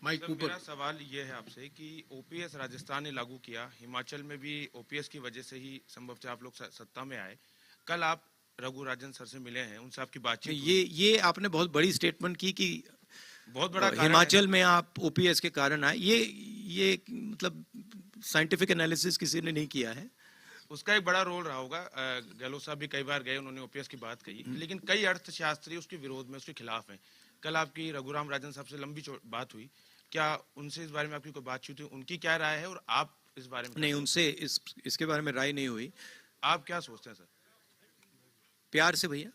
Mic ऊपर। मेरा सवाल ये है आपसे कि ओपीएस राजस्थान ने लागू किया, हिमाचल में भी ओपीएस की वजह से ही संभवतः आप लोग सत्ता में आए। कल आप रघु राजन सर से मिले हैं, उनसे आपकी बातचीत हुई? ये आपने बहुत बड़ी स्टेटमेंट की कि बहुत बड़ा हिमाचल में आप ओपीएस के कारण आए। ये मतलब साइंटिफिक एनालिसिस किसी ने नहीं किया है। उसका एक बड़ा रोल रहा होगा। गहलोत साहब भी कई बार गए, उन्होंने ओपीएस की बात कही, लेकिन कई अर्थशास्त्री उसके विरोध में, उसके खिलाफ हैं। कल आपकी रघुराम राजन साहब से लंबी बात हुई, क्या उनसे इस बारे में आपकी कोई बातचीत हुई? उनकी क्या राय है और आप इस बारे में? नहीं, उनसे इसके बारे में राय नहीं हुई। आप क्या सोचते हैं सर? प्यार से भैया,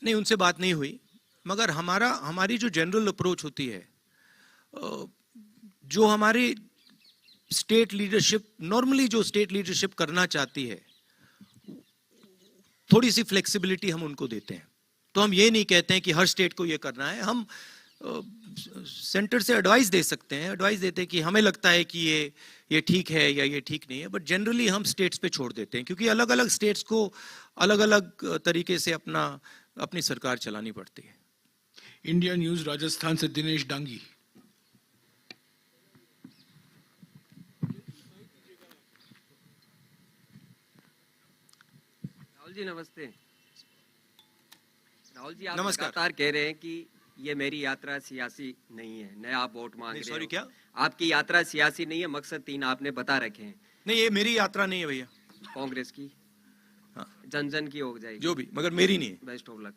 नहीं उनसे बात नहीं हुई, मगर हमारी जो जनरल अप्रोच होती है, जो हमारी स्टेट लीडरशिप नॉर्मली जो स्टेट लीडरशिप करना चाहती है, थोड़ी सी फ्लेक्सिबिलिटी हम उनको देते हैं। तो हम ये नहीं कहते हैं कि हर स्टेट को ये करना है। हम सेंटर से एडवाइस दे सकते हैं, एडवाइस देते हैं कि हमें लगता है कि ये ठीक है या ये ठीक नहीं है, बट जनरली हम स्टेट्स पे छोड़ देते हैं, क्योंकि अलग अलग स्टेट्स को अलग अलग तरीके से अपनी सरकार चलानी पड़ती है। इंडिया न्यूज राजस्थान से दिनेश डांगी। राहुल जी नमस्ते। राहुल जी, आप नमस्कार। लगातार कह रहे हैं कि ये मेरी यात्रा सियासी नहीं है, नया आप वोट मांग रहे हो। सॉरी, क्या? आपकी यात्रा सियासी नहीं है, मकसद 3 आपने बता रखे हैं। नहीं, ये मेरी यात्रा नहीं है भैया, कांग्रेस की, हाँ, जन जन की हो जाएगी जो भी, मगर मेरी नहीं है। Best of luck.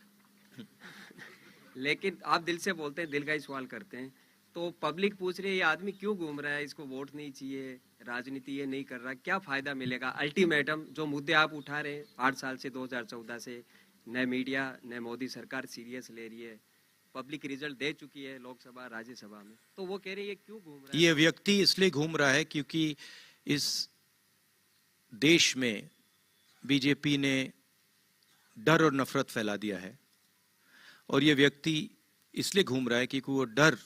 लेकिन आप दिल से बोलते हैं, दिल का ही सवाल करते हैं, तो पब्लिक पूछ रही है ये आदमी क्यों घूम रहा है, इसको वोट नहीं चाहिए, राजनीति ये नहीं कर रहा, क्या फायदा मिलेगा? अल्टीमेटम जो मुद्दे आप उठा रहे हैं 8 साल से, 2014 से, न मीडिया न मोदी सरकार सीरियस ले रही है, पब्लिक रिजल्ट दे चुकी है लोकसभा राज्यसभा में, तो वो कह रहे हैं ये क्यों घूम रहा है? ये व्यक्ति इसलिए घूम रहा है क्योंकि इस देश में बीजेपी ने डर और नफरत फैला दिया है, और ये व्यक्ति इसलिए घूम रहा है क्योंकि वो डर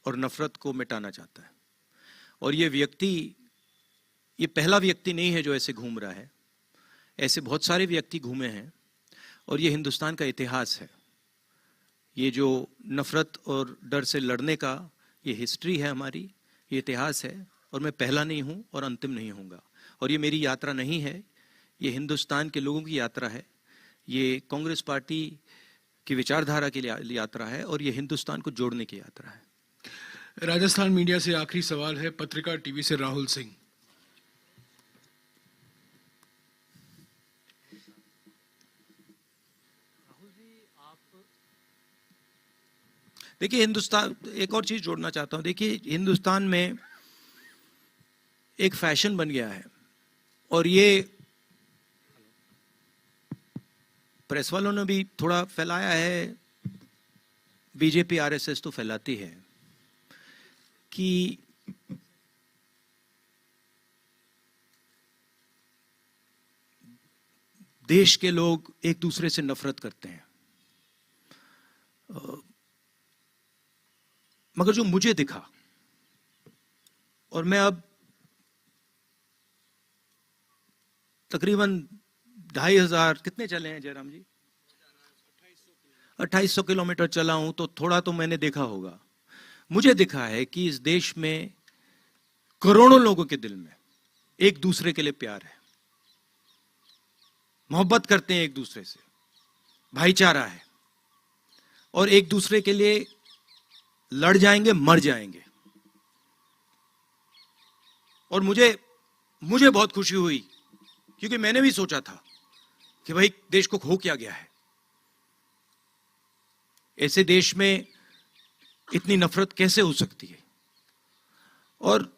और नफरत को मिटाना चाहता है। और ये पहला व्यक्ति नहीं है जो ऐसे घूम रहा है, ऐसे बहुत सारे व्यक्ति घूमे हैं, और ये हिंदुस्तान का इतिहास है। ये जो नफरत और डर से लड़ने का ये हिस्ट्री है हमारी, ये इतिहास है, और मैं पहला नहीं हूं और अंतिम नहीं होऊंगा। और ये मेरी यात्रा नहीं है, ये हिंदुस्तान के लोगों की यात्रा है, ये कांग्रेस पार्टी की विचारधारा की यात्रा है, और ये हिंदुस्तान को जोड़ने की यात्रा है। राजस्थान मीडिया से आखिरी सवाल है, पत्रिका टीवी से राहुल सिंह। देखिए, हिंदुस्तान, एक और चीज जोड़ना चाहता हूं। देखिए, हिंदुस्तान में एक फैशन बन गया है, और ये प्रेस वालों ने भी थोड़ा फैलाया है, बीजेपी आरएसएस तो फैलाती है, कि देश के लोग एक दूसरे से नफरत करते हैं। मगर जो मुझे दिखा, और मैं अब तकरीबन 2500 कितने चले हैं जयराम जी, 2800 किलोमीटर चला हूं, तो थोड़ा तो मैंने देखा होगा। मुझे दिखा है कि इस देश में करोड़ों लोगों के दिल में एक दूसरे के लिए प्यार है, मोहब्बत करते हैं एक दूसरे से, भाईचारा है, और एक दूसरे के लिए लड़ जाएंगे, मर जाएंगे। और मुझे बहुत खुशी हुई, क्योंकि मैंने भी सोचा था कि भाई देश को खो क्या गया है, ऐसे देश में इतनी नफरत कैसे हो सकती है। और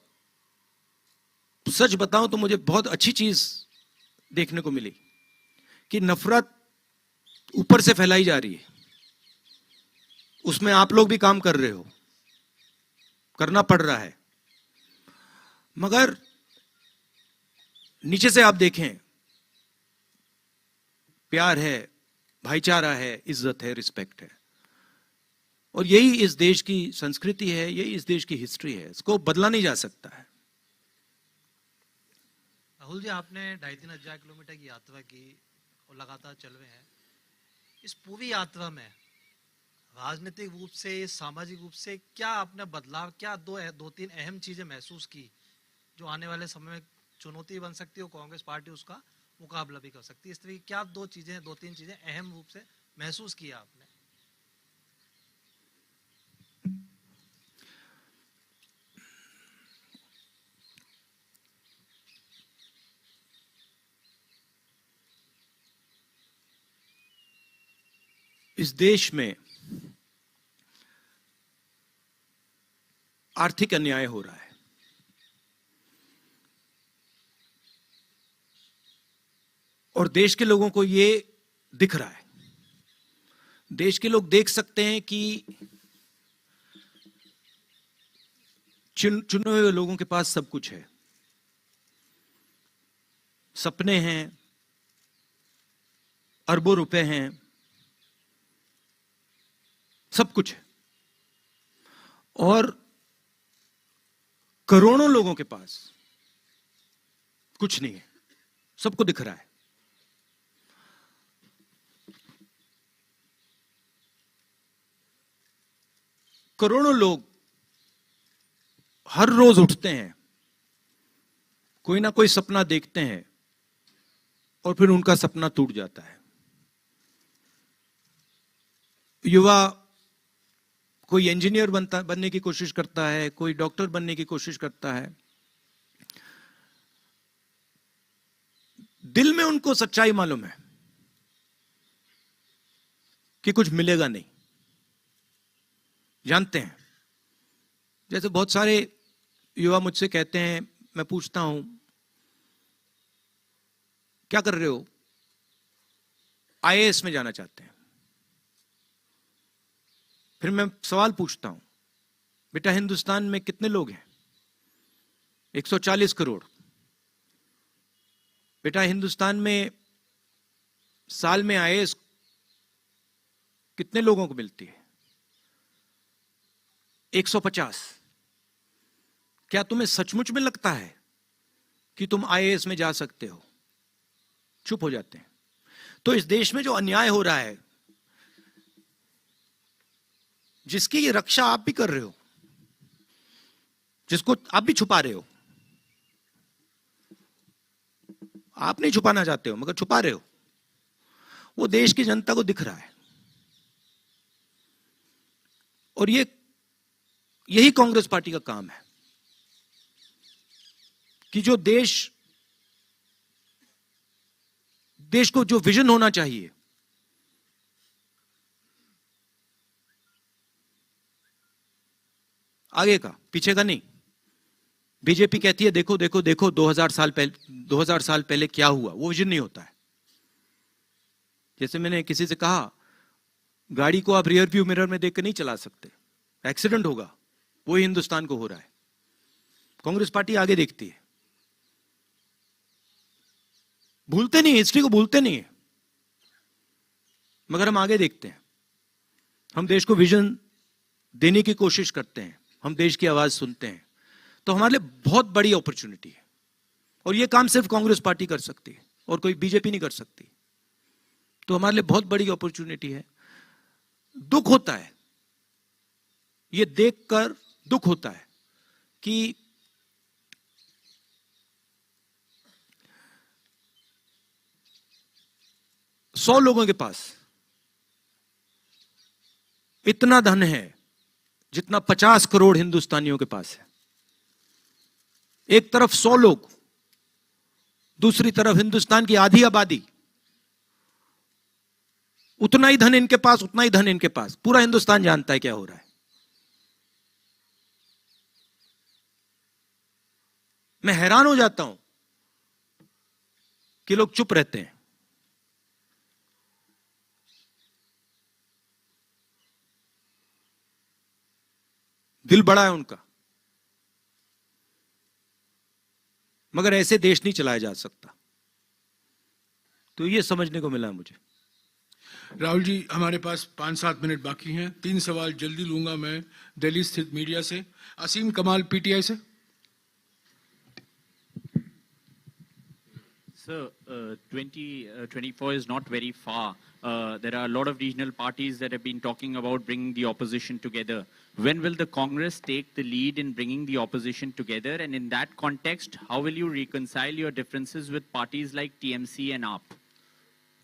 सच बताऊं तो मुझे बहुत अच्छी चीज देखने को मिली कि नफरत ऊपर से फैलाई जा रही है, उसमें आप लोग भी काम कर रहे हो, करना पड़ रहा है, मगर नीचे से आप देखें, प्यार है, भाईचारा है, इज्जत है, रिस्पेक्ट है। और यही इस देश की संस्कृति है, यही इस देश की हिस्ट्री है, इसको बदला नहीं जा सकता है। राहुल जी, आपने 2500 किलोमीटर की यात्रा की और लगातार चल रहे हैं। इस पूरी यात्रा में राजनीतिक रूप से, सामाजिक रूप से क्या आपने बदलाव, क्या दो तीन अहम चीजें महसूस की जो आने वाले समय में चुनौती बन सकती है, कांग्रेस पार्टी उसका मुकाबला भी कर सकती है? इस तरह की क्या दो तीन चीजें अहम रूप से महसूस किया आपने? इस देश में आर्थिक अन्याय हो रहा है। और देश के लोगों को ये दिख रहा है। देश के लोग देख सकते हैं कि चुने हुए लोगों के पास सब कुछ है, सपने हैं, अरबों रुपए हैं, सब कुछ है। और करोड़ों लोगों के पास कुछ नहीं है, सबको दिख रहा है। करोड़ों लोग हर रोज उठते हैं, कोई ना कोई सपना देखते हैं और फिर उनका सपना टूट जाता है। युवा कोई इंजीनियर बनने की कोशिश करता है, कोई डॉक्टर बनने की कोशिश करता है। दिल में उनको सच्चाई मालूम है कि कुछ मिलेगा नहीं, जानते हैं। जैसे बहुत सारे युवा मुझसे कहते हैं, मैं पूछता हूं क्या कर रहे हो, आईएएस में जाना चाहते हैं। फिर मैं सवाल पूछता हूं, बेटा हिंदुस्तान में कितने लोग हैं? 140 करोड़। बेटा हिंदुस्तान में साल में आईएएस कितने लोगों को मिलती है? 150। क्या तुम्हें सचमुच में लगता है कि तुम आईएएस में जा सकते हो? चुप हो जाते हैं। तो इस देश में जो अन्याय हो रहा है, जिसकी ये रक्षा आप भी कर रहे हो, जिसको आप भी छुपा रहे हो, आप नहीं छुपाना चाहते हो मगर छुपा रहे हो, वो देश की जनता को दिख रहा है। और यही कांग्रेस पार्टी का काम है कि जो देश को जो विजन होना चाहिए, आगे का, पीछे का नहीं। बीजेपी कहती है देखो देखो देखो 2000 साल पहले क्या हुआ, वो विजन नहीं होता है। जैसे मैंने किसी से कहा, गाड़ी को आप रियर व्यू मिरर में देख कर नहीं चला सकते, एक्सीडेंट होगा। वही हिंदुस्तान को हो रहा है। कांग्रेस पार्टी आगे देखती है, भूलते नहीं, हिस्ट्री को भूलते नहीं है, मगर हम आगे देखते हैं। हम देश को विजन देने की कोशिश करते हैं, हम देश की आवाज सुनते हैं। तो हमारे लिए बहुत बड़ी अपॉर्चुनिटी है और यह काम सिर्फ कांग्रेस पार्टी कर सकती है और कोई बीजेपी नहीं कर सकती। तो हमारे लिए बहुत बड़ी अपॉर्चुनिटी है। दुख होता है, यह देखकर दुख होता है कि सौ लोगों के पास इतना धन है जितना 50 करोड़ हिंदुस्तानियों के पास है। एक तरफ 100 लोग, दूसरी तरफ हिंदुस्तान की आधी आबादी। उतना ही धन इनके पास, उतना ही धन इनके पास। पूरा हिंदुस्तान जानता है क्या हो रहा है। मैं हैरान हो जाता हूं कि लोग चुप रहते हैं। दिल बड़ा है उनका, मगर ऐसे देश नहीं चलाया जा सकता। तो ये समझने को मिला मुझे। राहुल जी, हमारे पास 5-7 मिनट बाकी हैं। 3 सवाल जल्दी लूंगा मैं दिल्ली स्थित मीडिया से। असीम कमाल, पीटीआई से। Sir, 2024 is not very far. There are a lot of regional parties that have been talking about bringing the opposition together. When will the Congress take the lead in bringing the opposition together? And in that context, how will you reconcile your differences with parties like TMC and AAP?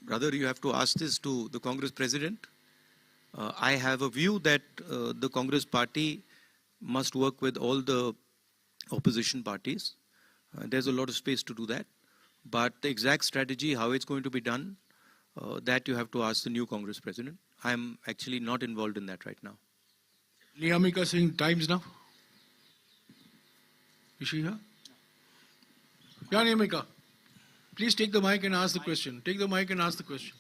Brother, you have to ask this to the Congress president. I have a view that the Congress party must work with all the opposition parties. There's a lot of space to do that. But the exact strategy, how it's going to be done, that you have to ask the new Congress president. I'm actually not involved in that right now. Niyamika Singh, Times now. Is she here? Yeah, Niyamika. Please take the mic and ask the question. Take the mic and ask the question.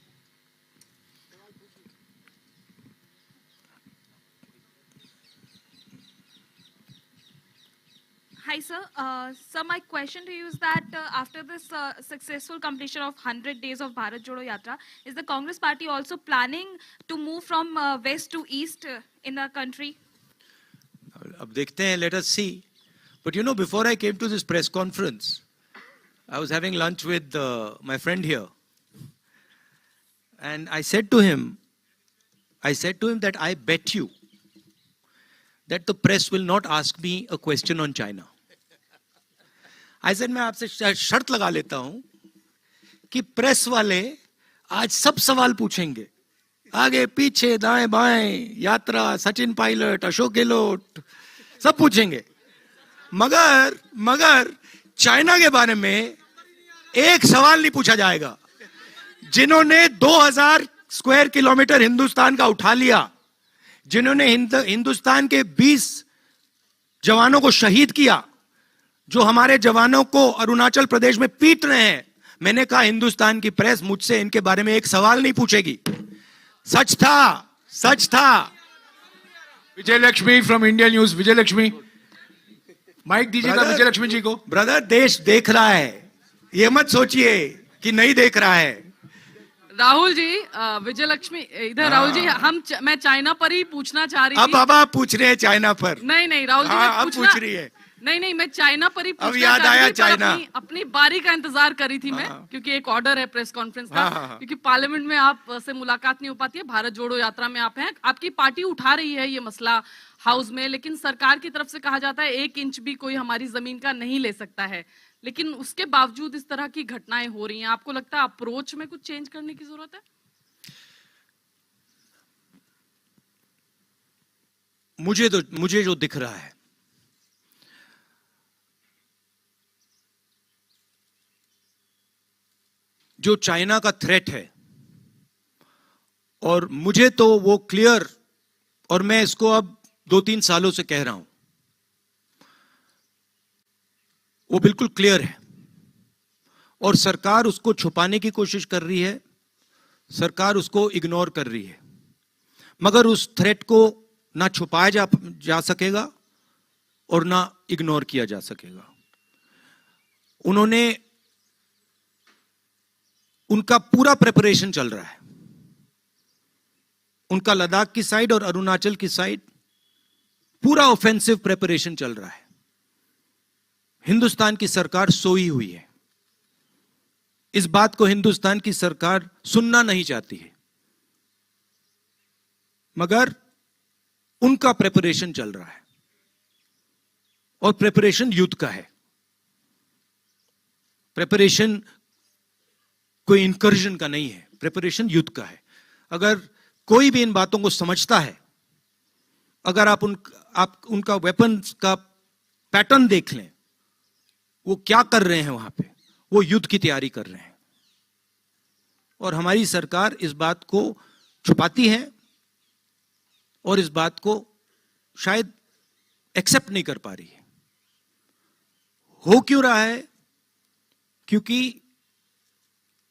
Hi, sir. Sir, my question to you is that after this successful completion of 100 days of Bharat Jodo Yatra, is the Congress party also planning to move from west to east in the country? Ab dekhte hain, let us see. But you know, before I came to this press conference, I was having lunch with my friend here. And I said to him that I bet you that the press will not ask me a question on China. I said, मैं आपसे शर्त लगा लेता हूं कि press वाले आज सब सवाल पूछेंगे, आगे पीछे दाएं बाएं, यात्रा, सचिन पायलट, अशोक गहलोत, सब पूछेंगे, मगर चाइना के बारे में एक सवाल नहीं पूछा जाएगा. जिन्होंने 2000 स्क्वायर किलोमीटर हिंदुस्तान का उठा लिया, जिन्होंने हिंदुस्तान के 20 जवानों को शहीद किया, जो हमारे जवानों को अरुणाचल प्रदेश में पीट रहे हैं, मैंने कहा हिंदुस्तान की प्रेस मुझसे इनके बारे में एक सवाल नहीं पूछेगी. सच था. Vijay Lakshmi from India News. Vijay Lakshmi, mic दीजिएगा विजय लक्ष्मी जी को. ब्रदर, देश देख रहा है, ये मत सोचिए कि नहीं देख रहा है. राहुल जी, विजय लक्ष्मी इधर. राहुल जी, मैं चाइना पर ही पूछना चाह रही थी. अब आप पूछ रहे हैं चाइना पर? नहीं राहुल जी, अब पूछ रही है. नहीं, मैं चाइना पर ही अब याद आया चाइना. अपनी बारी का इंतजार करी थी मैं, क्योंकि एक ऑर्डर है प्रेस कॉन्फ्रेंस का, क्योंकि पार्लियामेंट में आप से मुलाकात नहीं हो पाती है. भारत जोड़ो यात्रा में आप हैं, आपकी पार्टी उठा रही है ये मसला हाउस में, लेकिन सरकार की तरफ से कहा जाता है 1 इंच भी कोई हमारी जमीन का नहीं ले सकता है. लेकिन उसके बावजूद इस तरह की घटनाएं हो रही हैं. आपको लगता है अप्रोच में कुछ चेंज करने की जरूरत है? मुझे जो दिख रहा है, जो चाइना का थ्रेट है, और मुझे तो वो क्लियर, और मैं इसको अब 2-3 सालों से कह रहा हूं, वो बिल्कुल क्लियर है. और सरकार उसको छुपाने की कोशिश कर रही है, सरकार उसको इग्नोर कर रही है. मगर उस थ्रेट को ना छुपाया जा सकेगा और ना इग्नोर किया जा सकेगा. उनका पूरा प्रिपरेशन चल रहा है. उनका लद्दाख की साइड और अरुणाचल की साइड पूरा ऑफेंसिव प्रिपरेशन चल रहा है. हिंदुस्तान की सरकार सोई हुई है. इस बात को हिंदुस्तान की सरकार सुनना नहीं चाहती है, मगर उनका प्रिपरेशन चल रहा है. और प्रिपरेशन युद्ध का है. प्रिपरेशन कोई इंकर्जन का नहीं है, प्रिपरेशन युद्ध का है. अगर कोई भी इन बातों को समझता है, अगर आप उनका वेपन्स का पैटर्न देख लें, वो क्या कर रहे हैं वहां पे, वो युद्ध की तैयारी कर रहे हैं. और हमारी सरकार इस बात को छुपाती है और इस बात को शायद एक्सेप्ट नहीं कर पा रही है. हो क्यों रहा है? क्योंकि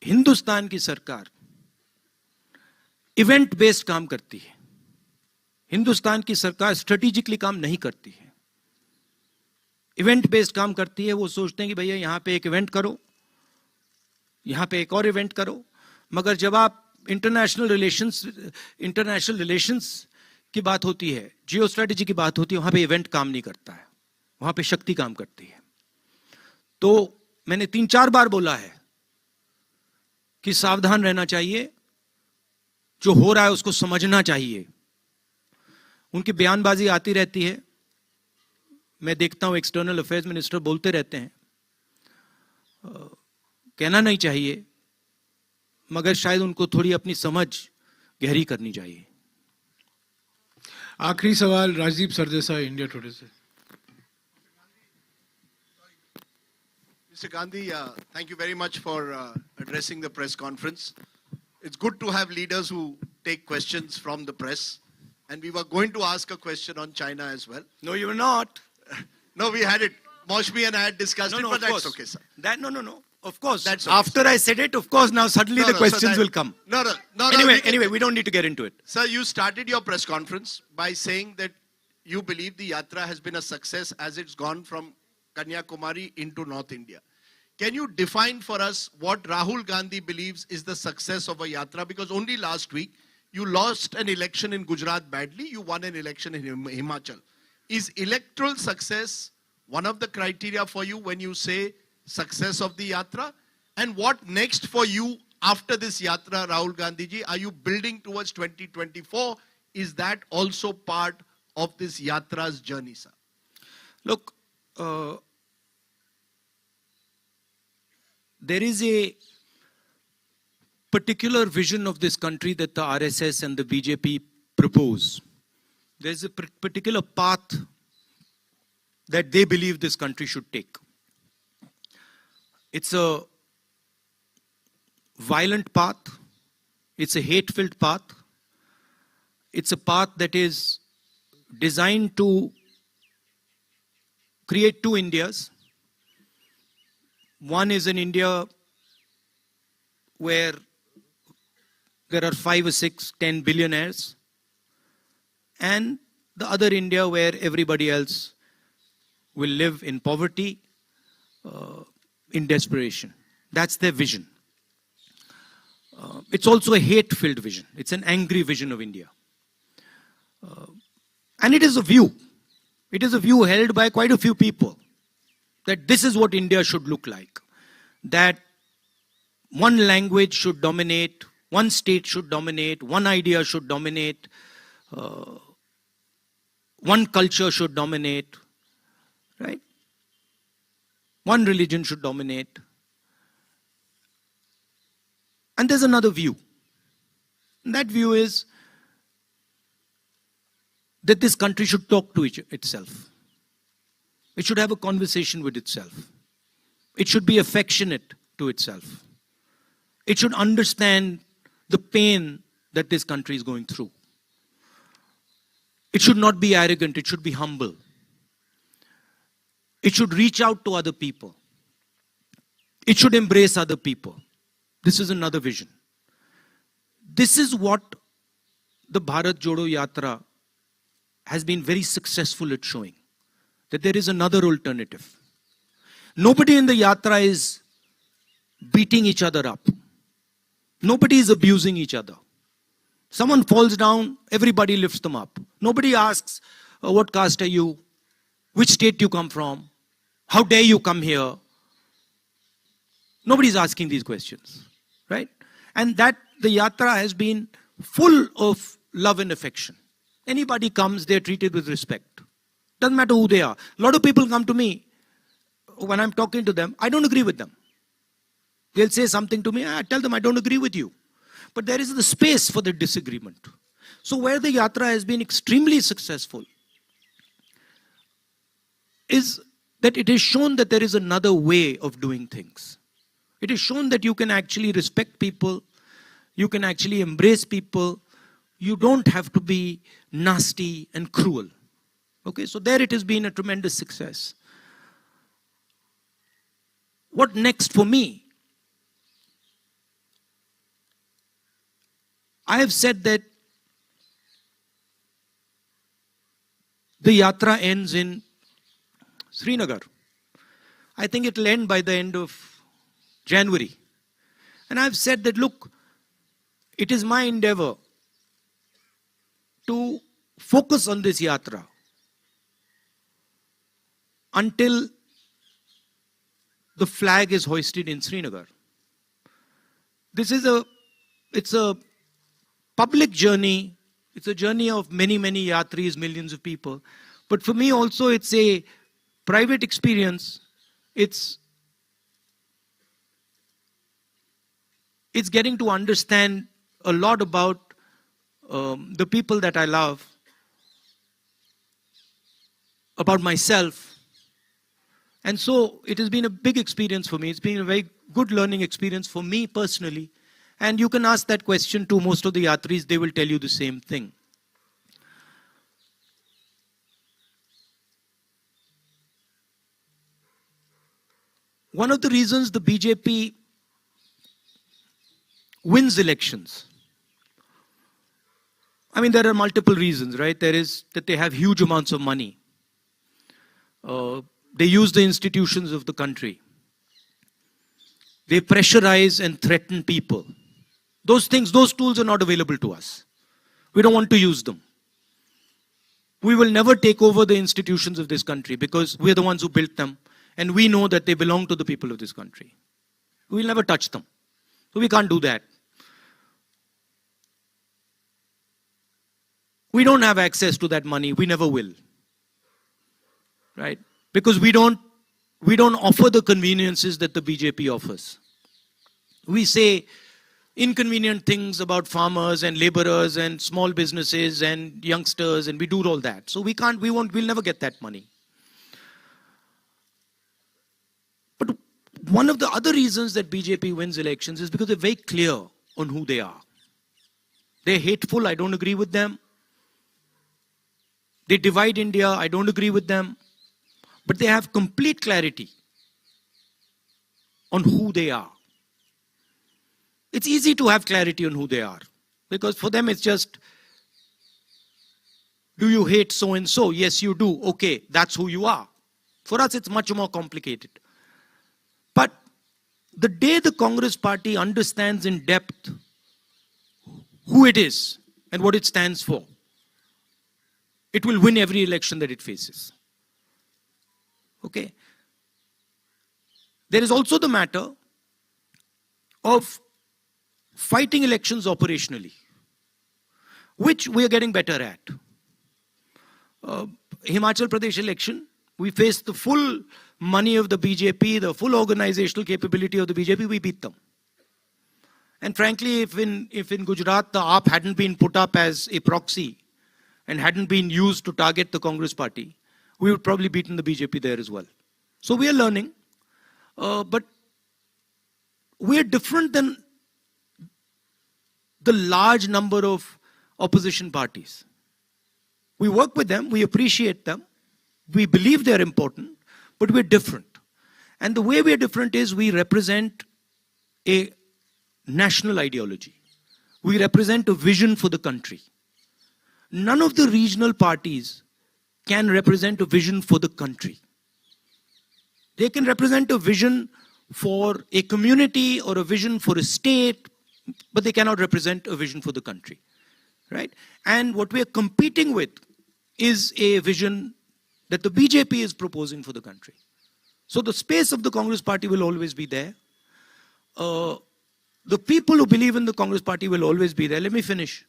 हिंदुस्तान की सरकार इवेंट बेस्ड काम करती है. हिंदुस्तान की सरकार स्ट्रेटेजिकली काम नहीं करती है, इवेंट बेस्ड काम करती है. वो सोचते हैं कि भैया यहां पे एक इवेंट करो, यहां पे एक और इवेंट करो. मगर जब आप इंटरनेशनल रिलेशंस की बात होती है, जियो स्ट्रेटेजी की बात होती है, वहां पे इवेंट काम नहीं करता है, वहां पे शक्ति काम करती है. तो मैंने 3-4 बार बोला है कि सावधान रहना चाहिए, जो हो रहा है उसको समझना चाहिए। उनकी बयानबाजी आती रहती है, मैं देखता हूं एक्सटर्नल अफेयर्स मिनिस्टर बोलते रहते हैं, कहना नहीं चाहिए, मगर शायद उनको थोड़ी अपनी समझ गहरी करनी चाहिए। आखिरी सवाल राजीव सरदेसाई, इंडिया टुडे से। Mr. Gandhi, thank you very much for addressing the press conference. It's good to have leaders who take questions from the press. And we were going to ask a question on China as well. No, you were not. No, we had it. Moshmi and I had discussed it, but of that's course. okay, sir. No. Of course. That's okay, After I said it, of course, now suddenly the questions will come. No. Anyway, we don't need to get into it. Sir, you started your press conference by saying that you believe the yatra has been a success as it's gone from Kanyakumari into North India. Can you define for us what Rahul Gandhi believes is the success of a yatra? Because only last week, you lost an election in Gujarat badly, you won an election in Himachal. Is electoral success one of the criteria for you when you say success of the yatra? And what next for you after this yatra, Rahul Gandhi ji? Are you building towards 2024? Is that also part of this yatra's journey, sir? Look, there is a particular vision of this country that the RSS and the BJP propose. There's a particular path that they believe this country should take. It's a violent path. It's a hate-filled path. It's a path that is designed to create two Indias. One is an India where there are 5 or 6, 10 billionaires, and the other India where everybody else will live in poverty, in desperation. That's their vision. It's also a hate-filled vision. It's an angry vision of India. And it is a view. It is a view held by quite a few people that this is what India should look like. That one language should dominate, one state should dominate, one idea should dominate, one culture should dominate, right? One religion should dominate. And there's another view. And that view is that this country should talk to itself. It should have a conversation with itself. It should be affectionate to itself. It should understand the pain that this country is going through. It should not be arrogant. It should be humble. It should reach out to other people. It should embrace other people. This is another vision. This is what the Bharat Jodo Yatra has been very successful at showing. That there is another alternative. Nobody in the yatra is beating each other up. Nobody is abusing each other. Someone falls down, everybody lifts them up. Nobody asks, what caste are you? Which state you come from? How dare you come here? Nobody is asking these questions, right? And that the yatra has been full of love and affection. Anybody comes, they're treated with respect. Doesn't matter who they are. A lot of people come to me, when I'm talking to them, I don't agree with them. They'll say something to me, I tell them I don't agree with you. But there is the space for the disagreement. So where the yatra has been extremely successful is that it has shown that there is another way of doing things. It has shown that you can actually respect people, you can actually embrace people, you don't have to be nasty and cruel. Okay, so there it has been a tremendous success. What next for me? I have said that the yatra ends in Srinagar. I think it will end by the end of January. And I've said that, look, it is my endeavor to focus on this yatra until the flag is hoisted in Srinagar. this is it's a public journey. It's a journey of many, many yatris, millions of people. But for me also, it's a private experience. It's getting to understand a lot about the people that I love, about myself. And so it has been a big experience for me. It's been a very good learning experience for me personally. And you can ask that question to most of the yatris, they will tell you the same thing. One of the reasons the BJP wins elections, I mean, there are multiple reasons, right? There is that they have huge amounts of money. They use the institutions of the country. They pressurize and threaten people. Those things, those tools are not available to us. We don't want to use them. We will never take over the institutions of this country because we're the ones who built them and we know that they belong to the people of this country. We'll never touch them. So we can't do that. We don't have access to that money. We never will. Right? Because we don't offer the conveniences that the BJP offers. We say inconvenient things about farmers and laborers and small businesses and youngsters, and we do all that. So we'll never get that money. But one of the other reasons that BJP wins elections is because they're very clear on who they are. They're hateful, I don't agree with them. They divide India, I don't agree with them. But they have complete clarity on who they are. It's easy to have clarity on who they are. Because for them it's just, do you hate so and so? Yes, you do. Okay, that's who you are. For us it's much more complicated. But the day the Congress party understands in depth who it is and what it stands for, it will win every election that it faces. Okay? There is also the matter of fighting elections operationally, which we are getting better at. Himachal Pradesh election, we faced the full money of the BJP, the full organizational capability of the BJP, we beat them. And frankly, if in Gujarat the AAP hadn't been put up as a proxy and hadn't been used to target the Congress party, we would probably beaten the BJP there as well. So we are learning, but we are different than the large number of opposition parties. We work with them, we appreciate them, we believe they're important, but we're different. And the way we're different is we represent a national ideology. We represent a vision for the country. None of the regional parties can represent a vision for the country. They can represent a vision for a community or a vision for a state, but they cannot represent a vision for the country. Right? And what we are competing with is a vision that the BJP is proposing for the country. So the space of the Congress party will always be there. The people who believe in the Congress party will always be there. Let me finish.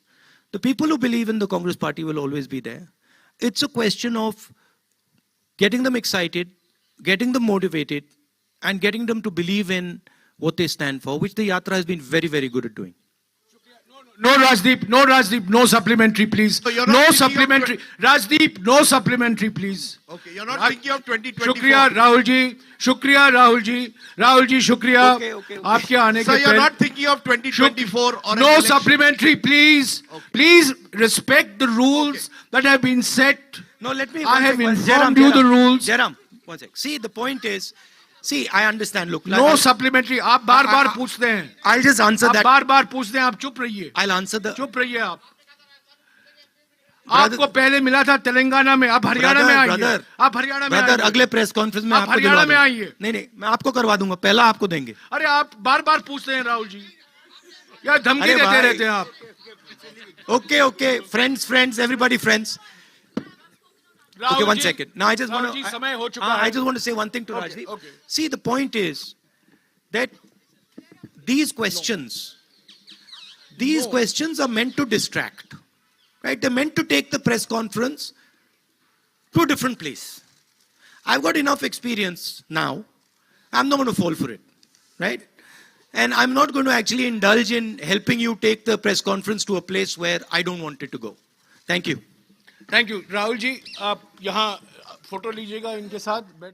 The people who believe in the Congress party will always be there. It's a question of getting them excited, getting them motivated, and getting them to believe in what they stand for, which the Yatra has been very, very good at doing. No, Rajdeep, no supplementary, please. So you're No not supplementary. Rajdeep, no supplementary, please. Okay, you're not thinking of 2024. Shukriya, Rahul ji. Rahul ji, shukriya. Okay. आपके आने So के you're पहले- not thinking of 2024 or an No election? supplementary, please. Okay. Please respect the rules that have been set. No, let me. I have Jairam, informed you the rules. Jairam, one sec. See, the point is, I understand. Look, No supplementary. आप बार-बार पूछते हैं. I'll just answer आप that. बार-बार पूछते हैं. आप चुप रहिए. I'll answer the. चुप रहिए आप. आपको पहले मिला था तेलंगाना में, आप हरियाणा में आइए. आप हरियाणा में ब्रदर, आइए. अगले प्रेस कॉन्फ्रेंस में आप आपको हरियाणा दिलवा में दूंगा. आइए. नहीं, मैं आपको करवा दूंगा. पहला आपको देंगे. अरे आप बार-बार पूछते हैं राहुल जी. यार धमकी अरे देते भाई. रहते हैं आप. Okay. Friends, everybody friends. Okay, Rahul one ji, second. Now I just want Rahul ji, to. समय हो चुका I है. just want to say one thing to Okay, Rajdeep. okay. See, the point is that these questions are meant to distract, right? They're meant to take the press conference to a different place. I've got enough experience now. I'm not going to fall for it, right? And I'm not going to actually indulge in helping you take the press conference to a place where I don't want it to go. Thank you. Thank you Rahul ji, आप यहाँ photo लीजिएगा इनके साथ बैठ